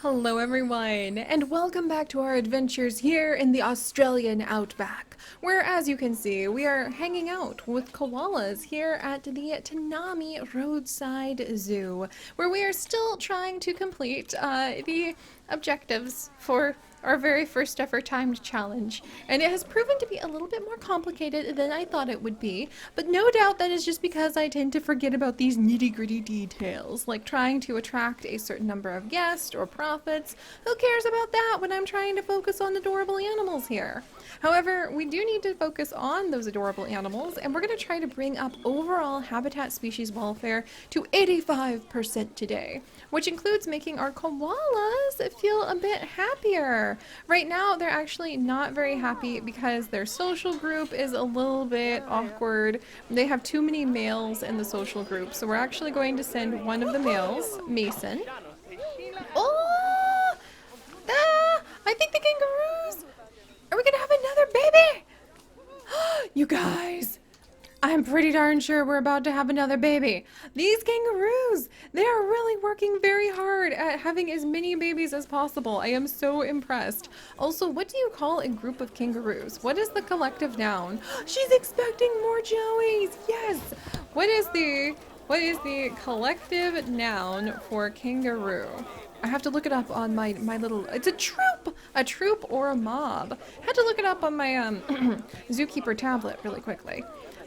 Hello everyone, and welcome back to our adventures here in the Australian Outback, where as you can see, we are hanging out with koalas here at the Tanami Roadside Zoo, where we are still trying to complete the objectives for our very first ever timed challenge. And it has proven to be a little bit more complicated than I thought it would be, but no doubt that is just because I tend to forget about these nitty-gritty details, like trying to attract a certain number of guests or profits. Who cares about that when I'm trying to focus on adorable animals here? However, we do need to focus on those adorable animals, and we're going to try to bring up overall habitat species welfare to 85% today, which includes making our koalas feel a bit happier. Right now, they're actually not very happy because their social group is a little bit awkward. They have too many males in the social group, so we're actually going to send one of the males, Mason. Oh! Ah! I think the kangaroos! Are we gonna have another baby? You guys! I'm pretty darn sure we're about to have another baby. These kangaroos, they are really working very hard at having as many babies as possible. I am so impressed. Also, what do you call a group of kangaroos? What is the collective noun? She's expecting more joeys. Yes. What is the collective noun for kangaroo? I have to look it up on my little, it's a troop or a mob. Had to look it up on my zookeeper tablet really quickly.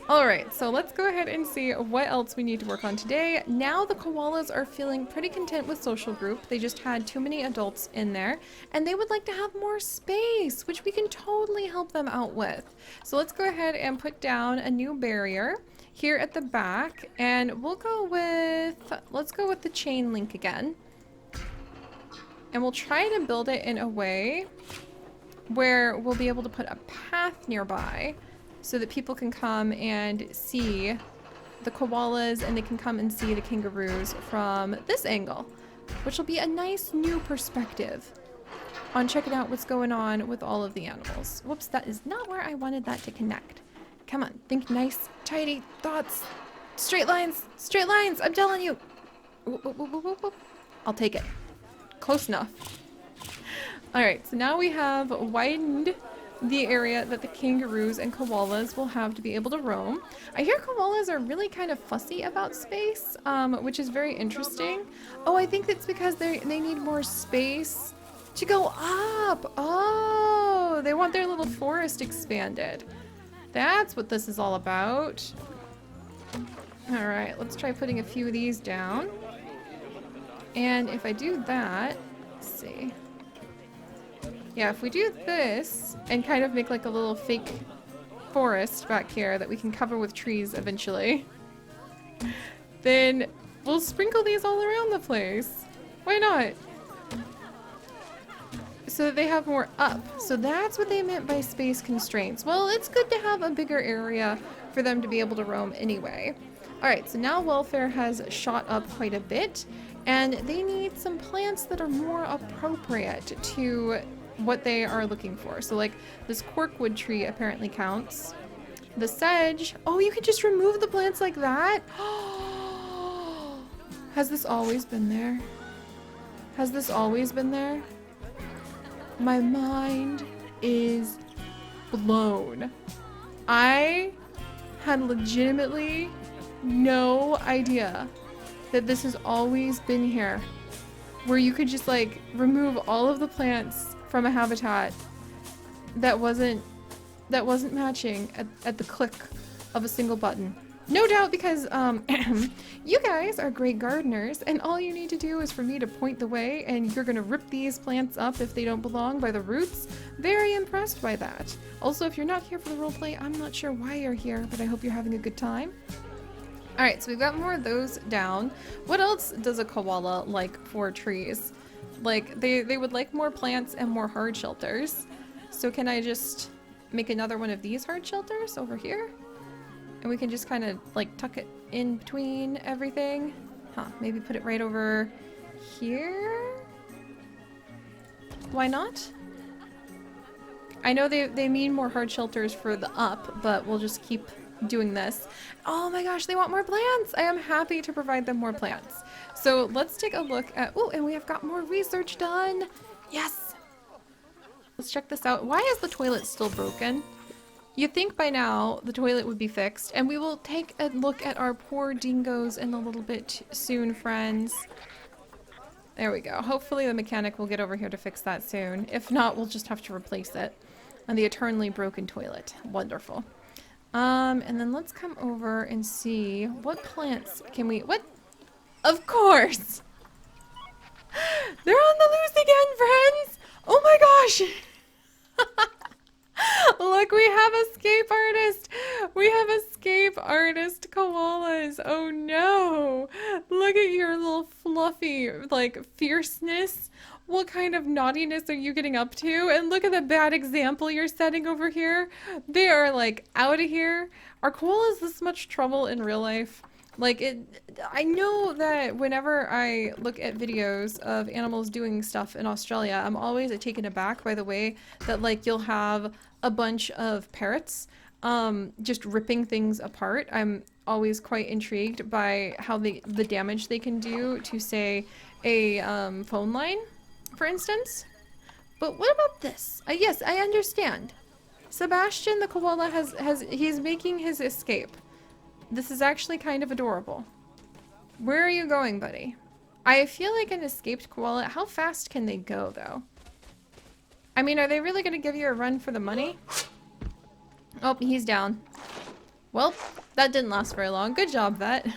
Alright, so let's go ahead and see what else we need to work on today. Now the koalas are feeling pretty content with social group. They just had too many adults in there, and they would like to have more space, which we can totally help them out with. So let's go ahead and put down a new barrier here at the back, and let's go with the chain link again. And we'll try to build it in a way where we'll be able to put a path nearby so that people can come and see the koalas and they can come and see the kangaroos from this angle, which will be a nice new perspective on checking out what's going on with all of the animals. Whoops, that is not where I wanted that to connect. Come on, think nice, tidy thoughts. Straight lines, I'm telling you. I'll take it. Close enough. Alright, so now we have widened the area that the kangaroos and koalas will have to be able to roam. I hear koalas are really kind of fussy about space, which is very interesting. Oh, I think that's because they need more space to go up. Oh, they want their little forest expanded. That's what this is all about. Alright, let's try putting a few of these down. And if I do that, let's see. Yeah, if we do this and kind of make like a little fake forest back here that we can cover with trees eventually, then we'll sprinkle these all around the place. Why not? So that they have more up. So that's what they meant by space constraints. Well, it's good to have a bigger area for them to be able to roam anyway. Alright, so now welfare has shot up quite a bit, and they need some plants that are more appropriate to what they are looking for. So like this corkwood tree apparently counts. The sedge, oh, you can just remove the plants like that? Has this always been there? Has this always been there? My mind is blown. I had legitimately no idea that this has always been here, where you could just like remove all of the plants from a habitat that wasn't matching at the click of a single button. No doubt because you guys are great gardeners, and all you need to do is for me to point the way and you're gonna rip these plants up if they don't belong by the roots. Very impressed by that. Also, if you're not here for the roleplay, I'm not sure why you're here, but I hope you're having a good time. Alright, so we've got more of those down. What else does a koala like for trees? Like, they would like more plants and more hard shelters. So can I just make another one of these hard shelters over here? And we can just kind of like tuck it in between everything. Huh, maybe put it right over here? Why not? I know they mean more hard shelters for the up, but we'll just keep doing this. Oh my gosh, they want more plants. I am happy to provide them more plants. So let's take a look at, oh, and we have got more research done. Yes. Let's check this out. Why is the toilet still broken? You'd think by now the toilet would be fixed, and we will take a look at our poor dingoes in a little bit soon, friends. There we go. Hopefully the mechanic will get over here to fix that soon. If not, we'll just have to replace it. And the eternally broken toilet. Wonderful. And then let's come over and see what plants can we... What? Of course! They're on the loose again, friends! Oh my gosh! Look, we have escape artist. We have escape artist koalas. Oh no. Look at your little fluffy, like, fierceness. What kind of naughtiness are you getting up to? And look at the bad example you're setting over here. They are, like, out of here. Are koalas this much trouble in real life? Like, I know that whenever I look at videos of animals doing stuff in Australia, I'm always taken aback by the way that, like, you'll have a bunch of parrots just ripping things apart. I'm always quite intrigued by how the damage they can do to, say, a phone line, for instance. But what about this? Yes, I understand. Sebastian the koala he's making his escape. This is actually kind of adorable. Where are you going, buddy? I feel like an escaped koala. How fast can they go, though? I mean, are they really going to give you a run for the money? Oh, he's down. Well, that didn't last very long. Good job, vet.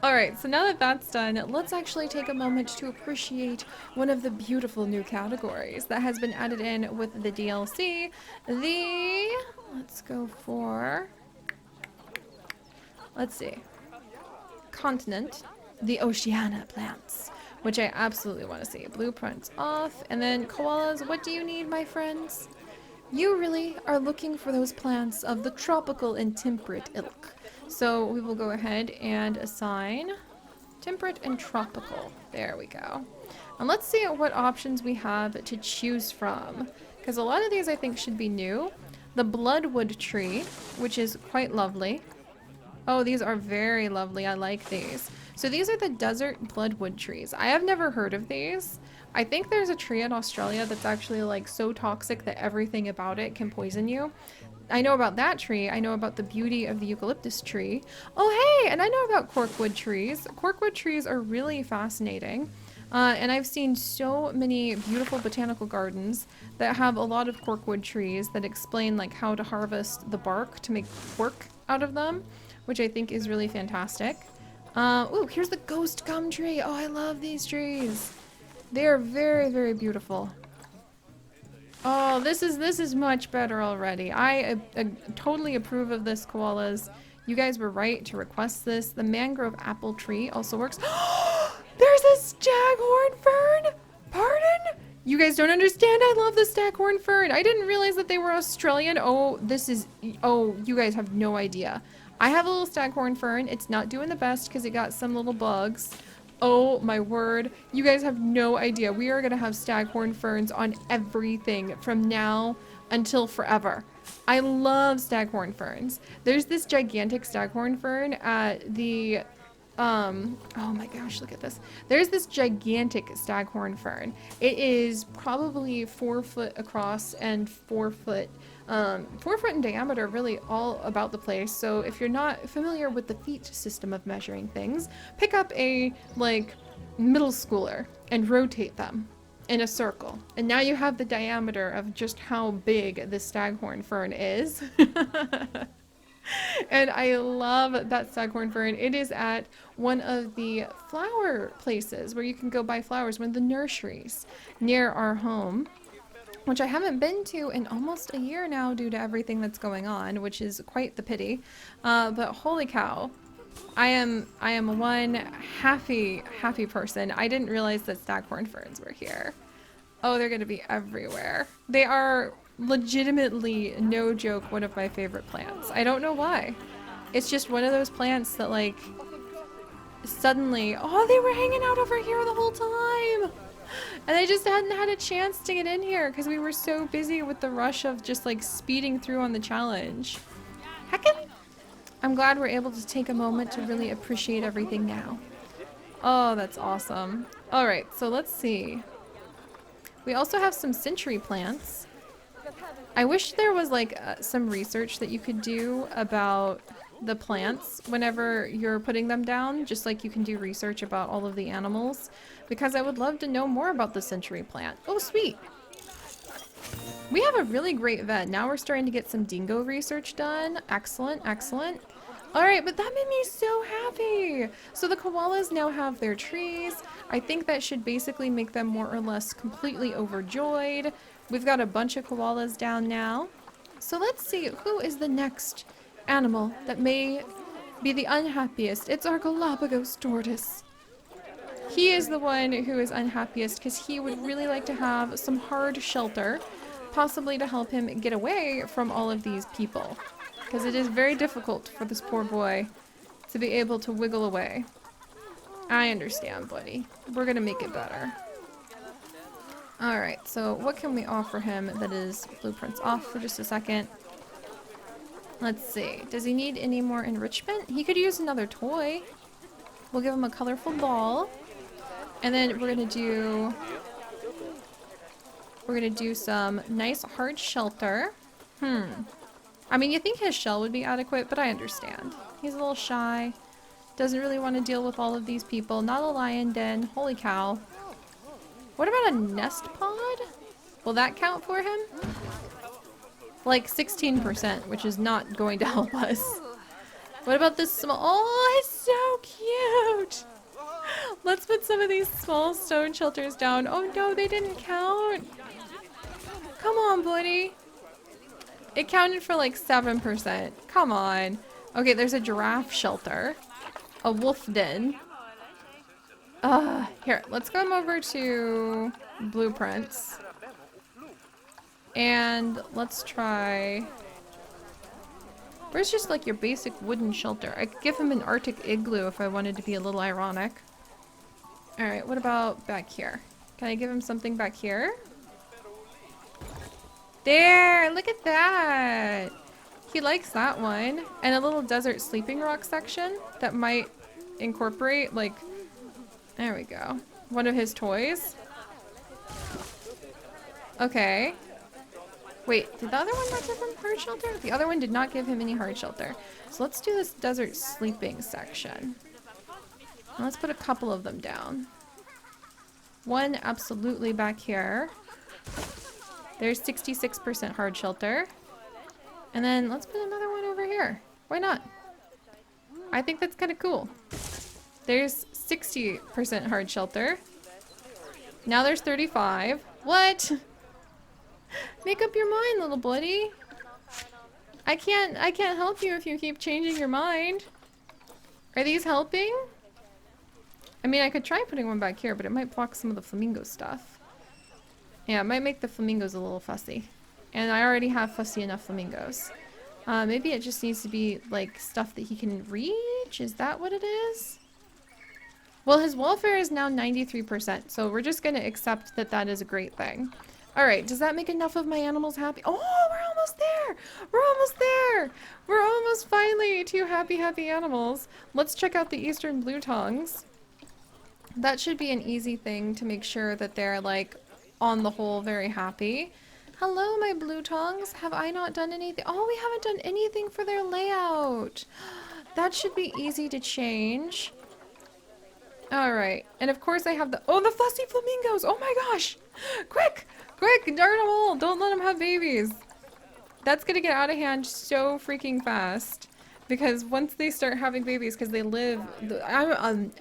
Alright, so now that that's done, let's actually take a moment to appreciate one of the beautiful new categories that has been added in with the DLC. Let's go for... Let's see. Continent. The Oceania plants. Which I absolutely want to see. Blueprints off. And then koalas, what do you need, my friends? You really are looking for those plants of the tropical and temperate ilk. So we will go ahead and assign temperate and tropical. There we go. And let's see what options we have to choose from. Because a lot of these I think should be new. The bloodwood tree, which is quite lovely. Oh, these are very lovely. I like these. So these are the desert bloodwood trees. I have never heard of these. I think there's a tree in Australia that's actually like so toxic that everything about it can poison you. I know about that tree. I know about the beauty of the eucalyptus tree. Oh, hey, and I know about corkwood trees. Corkwood trees are really fascinating. And I've seen so many beautiful botanical gardens that have a lot of corkwood trees that explain like how to harvest the bark to make cork out of them, which I think is really fantastic. Ooh, here's the ghost gum tree. Oh, I love these trees. They are very, very beautiful. Oh, this is much better already. I totally approve of this, koalas. You guys were right to request this. The mangrove apple tree also works. There's a staghorn fern! Pardon? You guys don't understand. I love the staghorn fern. I didn't realize that they were Australian. Oh, you guys have no idea. I have a little staghorn fern. It's not doing the best because it got some little bugs. Oh my word. You guys have no idea. We are going to have staghorn ferns on everything from now until forever. I love staghorn ferns. There's this gigantic staghorn fern at the... oh my gosh, look at this. There's this gigantic staghorn fern. It is probably 4 foot across and 4 foot in diameter, really all about the place. So if you're not familiar with the feet system of measuring things, pick up a like middle schooler and rotate them in a circle. And now you have the diameter of just how big this staghorn fern is. And I love that staghorn fern. It is at one of the flower places where you can go buy flowers, one of the nurseries near our home, which I haven't been to in almost a year now due to everything that's going on, which is quite the pity. But holy cow, I am one happy person. I didn't realize that staghorn ferns were here. Oh, they're going to be everywhere. They are legitimately, no joke, one of my favorite plants. I don't know why. It's just one of those plants that like suddenly, oh, they were hanging out over here the whole time. And I just hadn't had a chance to get in here because we were so busy with the rush of just like speeding through on the challenge. Heckin'! I'm glad we're able to take a moment to really appreciate everything now. Oh, that's awesome. Alright, so let's see. We also have some century plants. I wish there was like some research that you could do about the plants whenever you're putting them down, just like you can do research about all of the animals, because I would love to know more about the century plant. Oh, sweet. We have a really great vet. Now we're starting to get some dingo research done. Excellent, excellent. All right, but that made me so happy. So the koalas now have their trees. I think that should basically make them more or less completely overjoyed. We've got a bunch of koalas down now. So let's see, who is the next animal that may be the unhappiest? It's our Galapagos Tortoise. He is the one who is unhappiest because he would really like to have some hard shelter, possibly to help him get away from all of these people. Because it is very difficult for this poor boy to be able to wiggle away. I understand, buddy. We're gonna make it better. Alright, so what can we offer him that is blueprints off for just a second? Let's see. Does he need any more enrichment? He could use another toy. We'll give him a colorful ball. And then we're gonna do some nice hard shelter. I mean, you think his shell would be adequate, but I understand. He's a little shy. Doesn't really want to deal with all of these people. Not a lion den. Holy cow. What about a nest pod? Will that count for him? Like 16%, which is not going to help us. What about this small... Oh, it's so cute! Let's put some of these small stone shelters down. Oh no, they didn't count. Come on, buddy. It counted for like 7%. Come on. Okay, there's a giraffe shelter. A wolf den. Here, let's come over to blueprints. And let's try... Where's just like your basic wooden shelter? I could give him an Arctic igloo if I wanted to be a little ironic. Alright, what about back here? Can I give him something back here? There! Look at that! He likes that one. And a little desert sleeping rock section that might incorporate, like... There we go. One of his toys. Okay. Wait, did the other one not give him hard shelter? The other one did not give him any hard shelter. So let's do this desert sleeping section. And let's put a couple of them down. One absolutely back here. There's 66% hard shelter. And then let's put another one over here. Why not? I think that's kind of cool. There's 60% hard shelter. Now there's 35. What? Make up your mind, little buddy. I can't help you if you keep changing your mind. Are these helping? I mean, I could try putting one back here, but it might block some of the flamingo stuff. Yeah, it might make the flamingos a little fussy. And I already have fussy enough flamingos. Maybe it just needs to be, like, stuff that he can reach? Is that what it is? Well, his welfare is now 93%, so we're just gonna accept that that is a great thing. Alright, does that make enough of my animals happy? Oh, we're almost there! We're almost there! We're almost finally to happy, happy animals. Let's check out the eastern blue tongues. That should be an easy thing to make sure that they're, like, on the whole, very happy. Hello, my blue tongues. Have I not done anything? Oh, we haven't done anything for their layout. That should be easy to change. Alright, and of course I have the fussy flamingos! Oh my gosh! Quick! Quick! Dart them all! Don't let them have babies! That's gonna get out of hand so freaking fast. Because once they start having babies, because they live...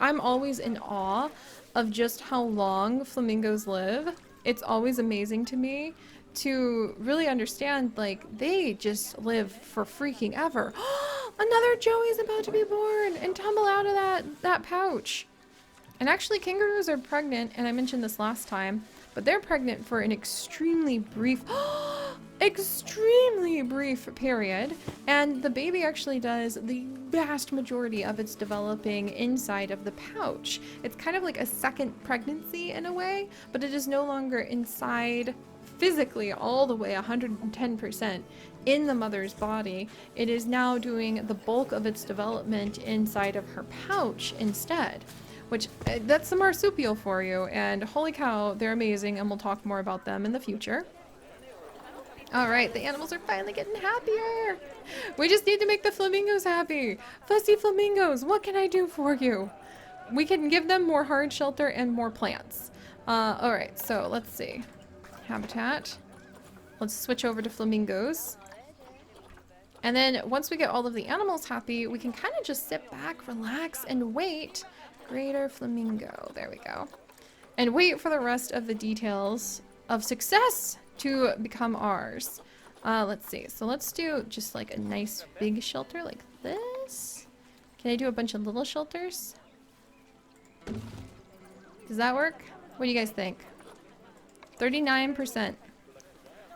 I'm always in awe of just how long flamingos live. It's always amazing to me to really understand, like, they just live for freaking ever. Another Joey's about to be born and tumble out of that pouch. And actually, kangaroos are pregnant, and I mentioned this last time, but they're pregnant for an extremely brief period, and the baby actually does the vast majority of its developing inside of the pouch. It's kind of like a second pregnancy in a way, but it is no longer inside physically all the way 110% in the mother's body, it is now doing the bulk of its development inside of her pouch instead. Which, that's the marsupial for you, and holy cow, they're amazing, and we'll talk more about them in the future. Alright, the animals are finally getting happier! We just need to make the flamingos happy! Fussy flamingos, what can I do for you? We can give them more hard shelter and more plants. Alright, so let's see. Habitat. Let's switch over to flamingos. And then once we get all of the animals happy, we can kind of just sit back, relax, and wait. Greater flamingo. There we go. And wait for the rest of the details of success to become ours. Let's see. So let's do just like a nice big shelter like this. Can I do a bunch of little shelters? Does that work? What do you guys think? 39%.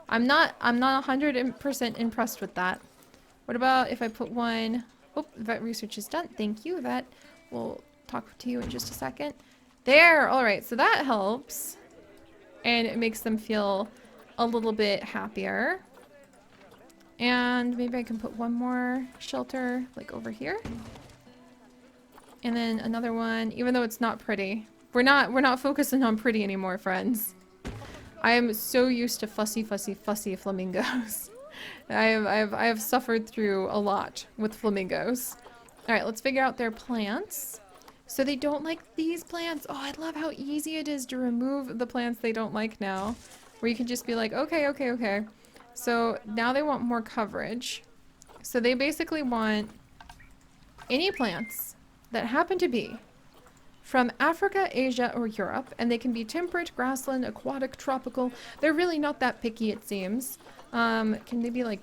I'm not 100% impressed with that. What about if I put one... Oh, vet research is done. Thank you, vet. We'll talk to you in just a second. There! Alright, so that helps. And it makes them feel a little bit happier. And maybe I can put one more shelter, like over here. And then another one, even though it's not pretty. We're not focusing on pretty anymore, friends. I am so used to fussy, fussy, fussy flamingos. I have suffered through a lot with flamingos. Alright, let's figure out their plants. So they don't like these plants. Oh, I love how easy it is to remove the plants they don't like now. Where you can just be like, okay, okay, okay. So now they want more coverage. So they basically want any plants that happen to be from Africa, Asia, or Europe. And they can be temperate, grassland, aquatic, tropical. They're really not that picky, it seems. Can they be like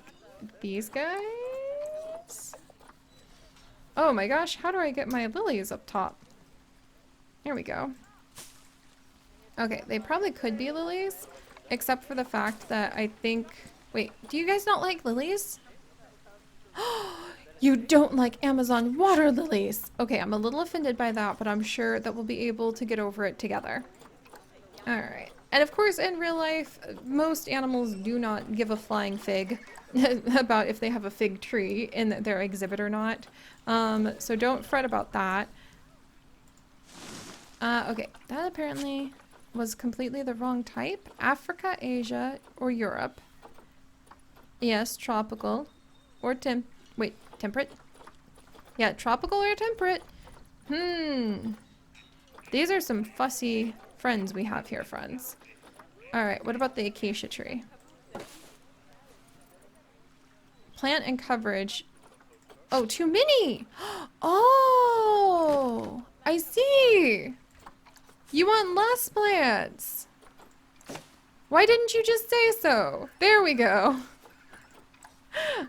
these guys? Oh my gosh, how do I get my lilies up top? There we go. Okay, they probably could be lilies, except for the fact that I think... Wait, do you guys not like lilies? You don't like Amazon water lilies! Okay, I'm a little offended by that, but I'm sure that we'll be able to get over it together. Alright. And of course, in real life, most animals do not give a flying fig about if they have a fig tree in their exhibit or not. So don't fret about that. Okay, that apparently was completely the wrong type. Africa, Asia, or Europe. Yes, tropical. Or temperate? Yeah, tropical or temperate. These are some fussy friends we have here, friends. Alright, what about the acacia tree? Plant and coverage. Oh, too many! Oh! I see! You want less plants! Why didn't you just say so? There we go.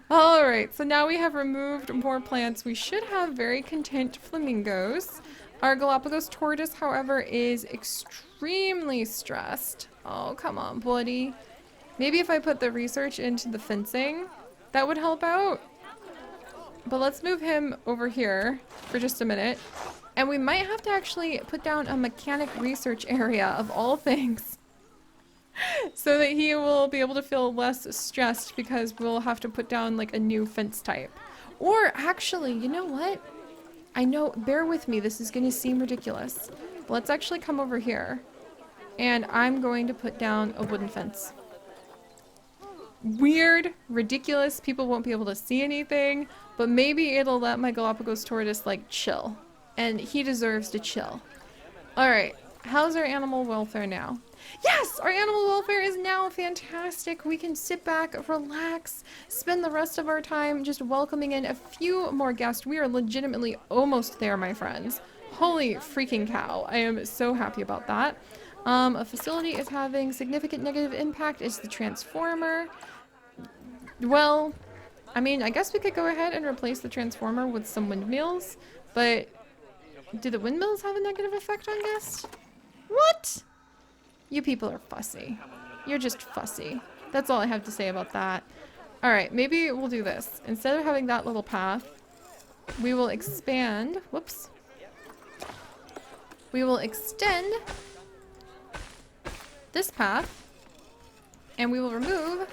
Alright, so now we have removed more plants. We should have very content flamingos. Our Galapagos tortoise, however, is extremely stressed. Oh, come on, buddy. Maybe if I put the research into the fencing, that would help out. But let's move him over here for just a minute. And we might have to actually put down a mechanic research area of all things. So that he will be able to feel less stressed because we'll have to put down like a new fence type. Or actually, you know what? I know, bear with me, this is going to seem ridiculous. But let's actually come over here. And I'm going to put down a wooden fence. Weird, ridiculous, people won't be able to see anything, but maybe it'll let my Galapagos tortoise like chill. And he deserves to chill. Alright, how's our animal welfare now? Yes! Our animal welfare is now fantastic. We can sit back, relax, spend the rest of our time just welcoming in a few more guests. We are legitimately almost there, my friends. Holy freaking cow. I am so happy about that. A facility is having significant negative impact. It's the transformer. Well, I mean, I guess we could go ahead and replace the transformer with some windmills, but do the windmills have a negative effect on guests? What? You people are fussy. You're just fussy. That's all I have to say about that. Alright, maybe we'll do this. Instead of having that little path, we will expand. Whoops. We will extend this path And we will remove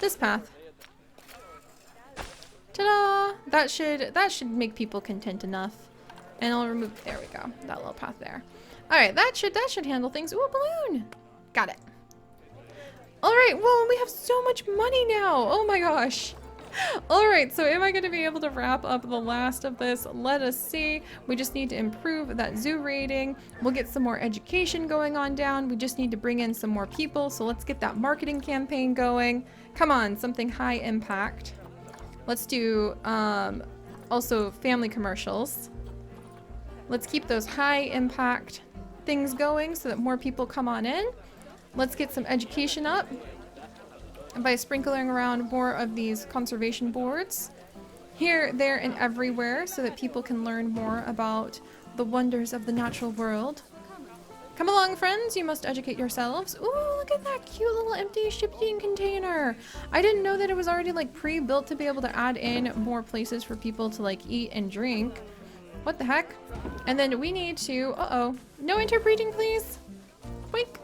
this path. Ta-da! That should make people content enough. And I'll remove, there we go, that little path there. Alright, that should handle things. Ooh, a balloon! Got it. Alright, whoa, we have so much money now! Oh my gosh! Alright, so am I going to be able to wrap up the last of this? Let us see. We just need to improve that zoo rating. We'll get some more education going on down. We just need to bring in some more people, so let's get that marketing campaign going. Come on, something high impact. Let's do also family commercials. Let's keep those high impact things going so that more people come on in. Let's get some education up by sprinkling around more of these conservation boards here, there, and everywhere so that people can learn more about the wonders of the natural world. Come along, friends, you must educate yourselves. Ooh, look at that cute little empty shipping container. I didn't know that it was already like pre-built to be able to add in more places for people to like eat and drink. What the heck? And then we need to, no interbreeding, please. Boink.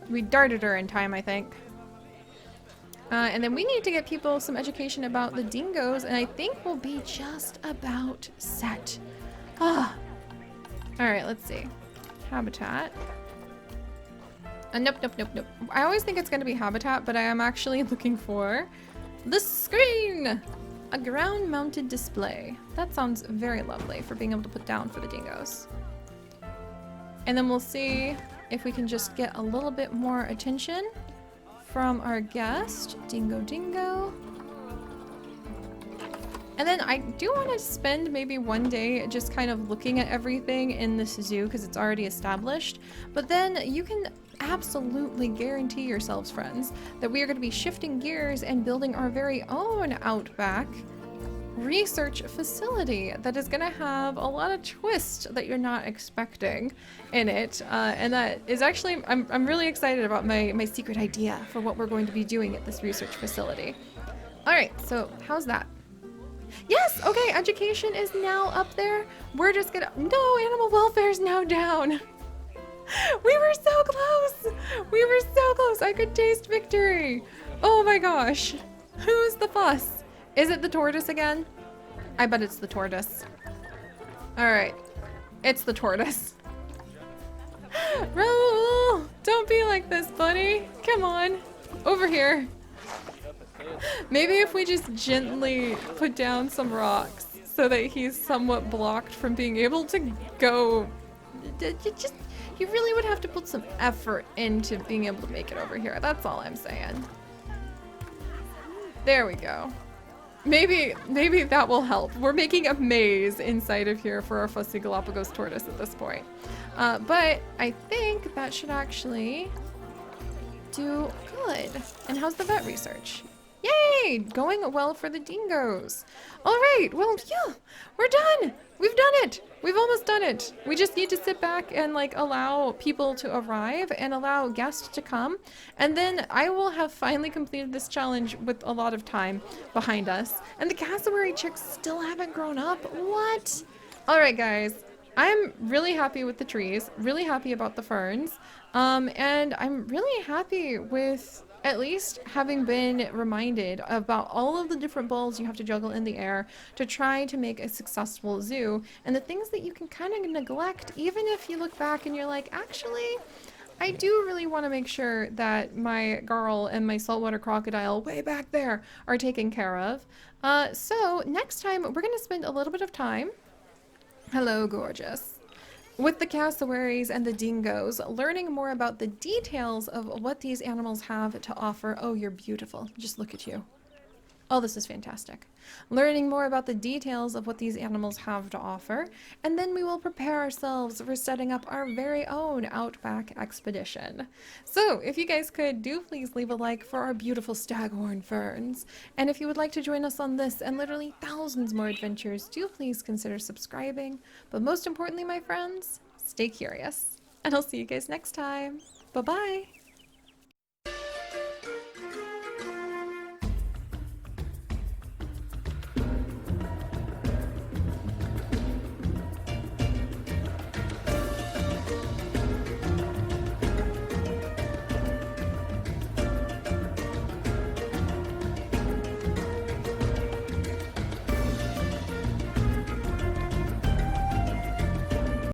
We darted her in time, I think. And then we need to get people some education about the dingoes, and I think we'll be just about set. Ah. Alright, let's see. Habitat. Nope. I always think it's going to be habitat, but I am actually looking for the screen! A ground-mounted display. That sounds very lovely for being able to put down for the dingoes. And then we'll see if we can just get a little bit more attention from our guest. Dingo. And then I do want to spend maybe one day just kind of looking at everything in this zoo because it's already established. But then you can absolutely guarantee yourselves, friends, that we are going to be shifting gears and building our very own Outback research facility that is going to have a lot of twists that you're not expecting in it. And that is actually, I'm really excited about my secret idea for what we're going to be doing at this research facility. All right, so how's that? Yes, okay, education is now up there. We're just gonna, no, animal welfare is now down. We were so close. We were so close. I could taste victory. Oh my gosh. Who's the fuss? Is it the tortoise again? I bet it's the tortoise. All right, it's the tortoise. Raoul, don't be like this, buddy. Come on, over here. Maybe if we just gently put down some rocks so that he's somewhat blocked from being able to go. You really would have to put some effort into being able to make it over here. That's all I'm saying. There we go. Maybe that will help. We're making a maze inside of here for our fussy Galapagos tortoise at this point. But I think that should actually do good. And how's the vet research? Yay! Going well for the dingoes. All right, well, yeah, we're done. We've done it. We've almost done it. We just need to sit back and like allow people to arrive and allow guests to come. And then I will have finally completed this challenge with a lot of time behind us. And the cassowary chicks still haven't grown up. What? All right, guys. I'm really happy with the trees, really happy about the ferns. And I'm really happy with at least having been reminded about all of the different balls you have to juggle in the air to try to make a successful zoo, and the things that you can kind of neglect, even if you look back and you're like, actually, I do really want to make sure that my garl and my saltwater crocodile way back there are taken care of. So next time, we're going to spend a little bit of time, hello gorgeous, with the cassowaries and the dingoes, learning more about the details of what these animals have to offer. Oh, you're beautiful. Just look at you. Oh, this is fantastic. Learning more about the details of what these animals have to offer, and then we will prepare ourselves for setting up our very own Outback expedition. So, if you guys could, do please leave a like for our beautiful staghorn ferns. And if you would like to join us on this and literally thousands more adventures, do please consider subscribing. But most importantly, my friends, stay curious. And I'll see you guys next time. Bye-bye.